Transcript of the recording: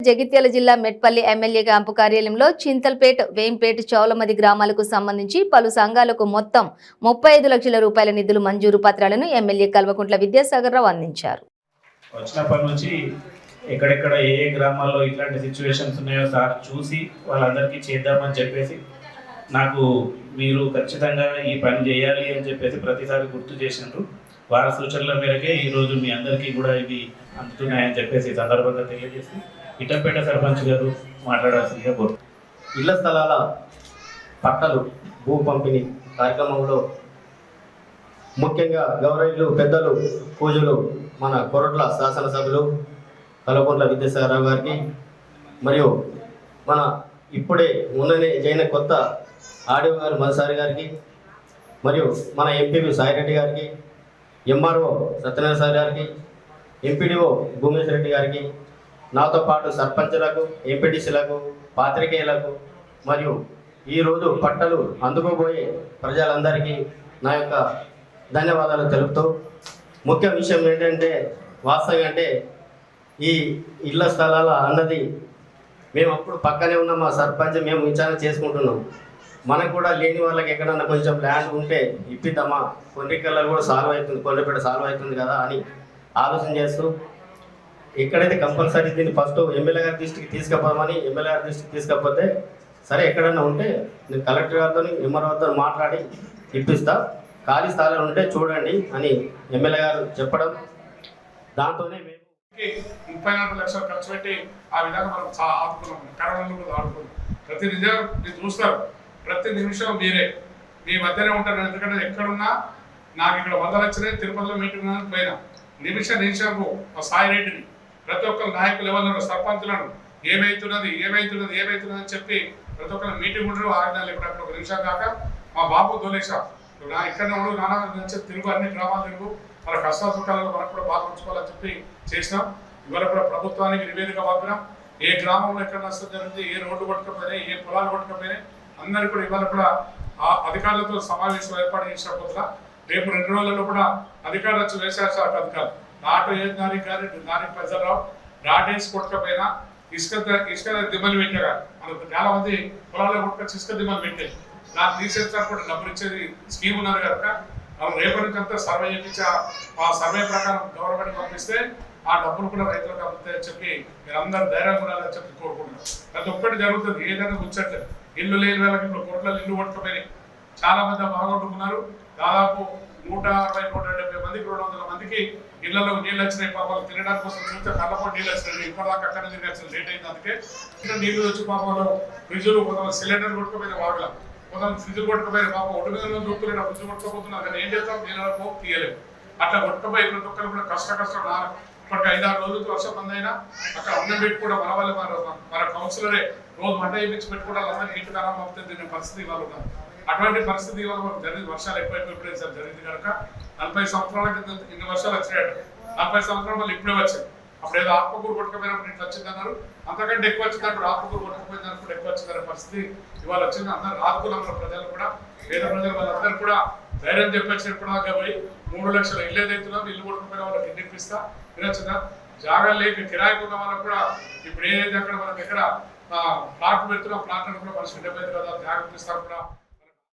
జగిత్యాల జిల్లా Metpally MLA camp కార్యాలయంలో చింతల్పేట్, వేంపేట్, చౌలమది గ్రామాలకు సంబంధించి పలు సంఘాలకు మొత్తం 35 లక్షల రూపాయల నిధులు మంజూరు పత్రాలను ఎమ్మెల్యే కల్వకుంట్ల విద్యాసాగర్ రావు అందించారు. వచ్చినప్పటి నుంచి ఎక్కడెక్కడ ఏ గ్రామాల్లో ఇట్లాంటి సిచ్యువేషన్స్ ఉన్నాయో సార్ చూసి వాళ్ళందరికీ చేద్దామని చెప్పేసి నాకు మీరు ఖచ్చితంగా ఈ పని చేయాలి అని చెప్పేసి ప్రతిసారి గుర్తు చేసినారు. వారి సూచనల మేరకే ఈరోజు మీ అందరికీ కూడా ఇవి అందుతున్నాయని చెప్పేసి సందర్భంగా తెలియజేసి ఇటంపేట సర్పంచ్ గారు మాట్లాడాల్సిందిగా కోరుతున్నాను. ఇళ్ల స్థలాల పట్టాలు భూ పంపిణీ కార్యక్రమంలో ముఖ్యంగా గౌరవులు పెద్దలు పూజలు మన కొరట్ల శాసనసభ్యులు కల్వకుంట్ల విద్యాసాగర్ రావు గారికి మరియు మన ఇప్పుడే ఉన్ననే జైన కొత్త ఆడియో గారు మధుసారి గారికి మరియు మన ఎంపీపీ సాయిరెడ్డి గారికి, ఎంఆర్ఓ సత్యనారాయణ సార్ గారికి, ఎంపీడీఓ భూమేశ్వర రెడ్డి గారికి, నాతో పాటు సర్పంచులకు, ఎంపీటీసీలకు, పాత్రికేయులకు మరియు ఈరోజు పట్టలు అందుకోబోయే ప్రజలందరికీ నా యొక్క ధన్యవాదాలు తెలుపుతూ, ముఖ్య విషయం ఏంటంటే వాస్తవం అంటే ఈ ఇళ్ల స్థలాల అన్నది మేము అప్పుడు పక్కనే ఉన్న మా సర్పంచ్ మేము విచారణ చేసుకుంటున్నాం. మనకు కూడా లేని వాళ్ళకి ఎక్కడన్నా కొంచెం ల్యాండ్ ఉంటే ఇప్పిద్దామా, కొన్నికల్లో కూడా సాల్వ్ అవుతుంది, కొన్నిపేట సాల్వ్ అవుతుంది కదా అని ఆలోచన చేస్తూ ఎక్కడైతే కంపల్సరీ దీన్ని ఫస్ట్ ఎమ్మెల్యే గారి దృష్టికి తీసుకుపోదామని ఎమ్మెల్యే గారి దృష్టికి తీసుకపోతే సరే ఎక్కడన్నా ఉంటే నేను కలెక్టర్ గారితో ఎంఆర్ఓతో మాట్లాడి ఇప్పిస్తా, ఖాళీ స్థలాలు ఉంటే చూడండి అని ఎమ్మెల్యే గారు చెప్పడం, దాంతోనే మేము 34 లక్షలు ఖర్చు పెట్టి ఆ విధంగా మనం ఆదుకున్నాం. కరోనాలో కూడా ఆడుకున్నాం. ప్రతి నిజం మీరు చూస్తారు, ప్రతి నిమిషం మీరే మీ మధ్యనే ఉంటారు. ఎందుకంటే ఎక్కడున్నా నాకు ఇక్కడ 100 లక్షలే తిరుపతిలో మీటింగ్ పోయినా నిమిషంకు మా సాయిరెడ్డిని ప్రతి ఒక్కరు నాయకులు ఎవరు సర్పంచులను ఏమైతున్నది అని చెప్పి ప్రతి ఒక్కరు మీటింగ్ ఉండరు. ఆజ్ఞాలు ఎప్పుడప్పుడు ఒక నిమిషం కాక మా బాబు దోలేషా నా ఇక్కడ ఉండు నానా తిరుగు, అన్ని గ్రామాలు తిరుగు, మన కష్ట సుఖాలలో మనకు కూడా బాగా ఉంచుకోవాలని చెప్పి చేసినాం. ఇవాళ కూడా ప్రభుత్వానికి నివేదిక పంపినాం. ఏ గ్రామంలో ఎక్కడ నష్టం జరిగింది, ఏ రోడ్డు కొట్టుకపోయినాయి, ఏ పొలాలు కొట్టుకపోయినాయి అందరికీ కూడా ఇవాళ కూడా ఆ అధికారులతో సమావేశం ఏర్పాటు చేసిన కొద్దిగా రేపు 2 రోజులలో కూడా అధికారులు వచ్చి వ్యవసాయ శాఖ అధికారులు నాటు ఏ నాని ప్రజలరావు నాటేసి కొట్టుకపోయినా ఇసుక దిమ్మలు పెట్టగా మనకు చాలా మంది పొలాల్లో కొట్టుకొచ్చి ఇసుక దిమ్మలు పెట్టాయి. నాకు తీసేస్తారు కూడా డబ్బులు ఇచ్చేది స్కీమ్ ఉన్నారు కనుక రేపటి నుంచి అంతా సర్వే చేయించి ఆ సర్వే ప్రకారం గవర్నమెంట్ పంపిస్తే ఆ డబ్బులు కూడా రైతులకు అందుతాయని చెప్పి మీరందరూ ధైర్యంగా ఉండాలని చెప్పి కోరుకుంటున్నాం. ప్రతి ఒక్కటి జరుగుతుంది, ఏదైనా ముచ్చట్లేదు. ఇల్లు లేని వాళ్ళకి ఇప్పుడు కోట్ల ఇల్లు కొట్టుకుపోయినాయి, చాలా మంది బాగొట్టుకున్నారు. దాదాపు 160-170 మందికి 200 మందికి ఇళ్లలో నీళ్ళు వచ్చినాయి. పాపాలు తినడానికి కోసం చూస్తే కళ్ళపో నీళ్ళు వచ్చినాయి. ఇప్పటిదాకా అక్కడ తినడానికి లేట్ అయింది. అందుకే ఇంకా నీళ్ళు వచ్చి పాపంలో ఫ్రిడ్జ్లు కొంత సిలిండర్ కొట్టుకుపోయిన వాగుల కొంత ఫ్రిడ్జ్ కొట్టుకుపోయిన పాపం ఒడ్డు మీద దొరుకుతున్నా ఫ్రిడ్జ్ కొట్టుకోపోతున్నారు. కానీ ఏం చేస్తాం, నీళ్ళలో తీయలేము. అట్లా కొట్టుకుపోయి ప్రతి ఒక్కరు కూడా కష్టం ఇప్పటికి 5-6 రోజులకి వర్షం బంద్ అయినా అక్కడ అన్నం పెట్టి కూడా మన వాళ్ళు మన కౌన్సిలరే రోజు మంట వేయించి పెట్టుకోవడం అందరూ నీటి ఖరాబ్ అవుతుంది తినే పరిస్థితి ఇవాళ ఉన్నారు. అటువంటి పరిస్థితి ఇవాళ మనకు జరిగింది. వర్షాలు ఎక్కువైపోయి సార్ జరిగింది కనుక 40 సంవత్సరాల కింద ఇన్ని వర్షాలు వచ్చినాయట. 40 సంవత్సరాలు మళ్ళీ ఇప్పుడే వచ్చాయి. అప్పుడు ఏదో ఆత్మకూరు కొట్టుకుపోయినప్పుడు ఇట్లా వచ్చిందన్నారు, అంతకంటే ఎక్కువ వచ్చిందప్పుడు ఆత్మకూరు కొట్టుకుపోయిందన్నప్పుడు ఎక్కువ వచ్చిందనే పరిస్థితి ఇవాళ వచ్చింది. అందరూ ఆదుకున్న ప్రజలు కూడా పేద ప్రజలు వాళ్ళందరూ కూడా ధైర్యం చెప్పేసినప్పుడు దాకా పోయి 3 లక్షల ఇల్లు ఏదైతున్నాం ఇల్లు కొట్టుకుపోయిన వాళ్ళకి ఇల్లు ఇప్పిస్తా, వినొచ్చిందా జాగా లేక కిరాయికి ఉన్న వాళ్ళకు కూడా ఇప్పుడు ఏదైతే అక్కడ మన దగ్గర ప్లాట్ పెడుతున్నాం ప్లాట్ కూడా మనసు 70,000 త్యాగం ఇస్తారు కూడా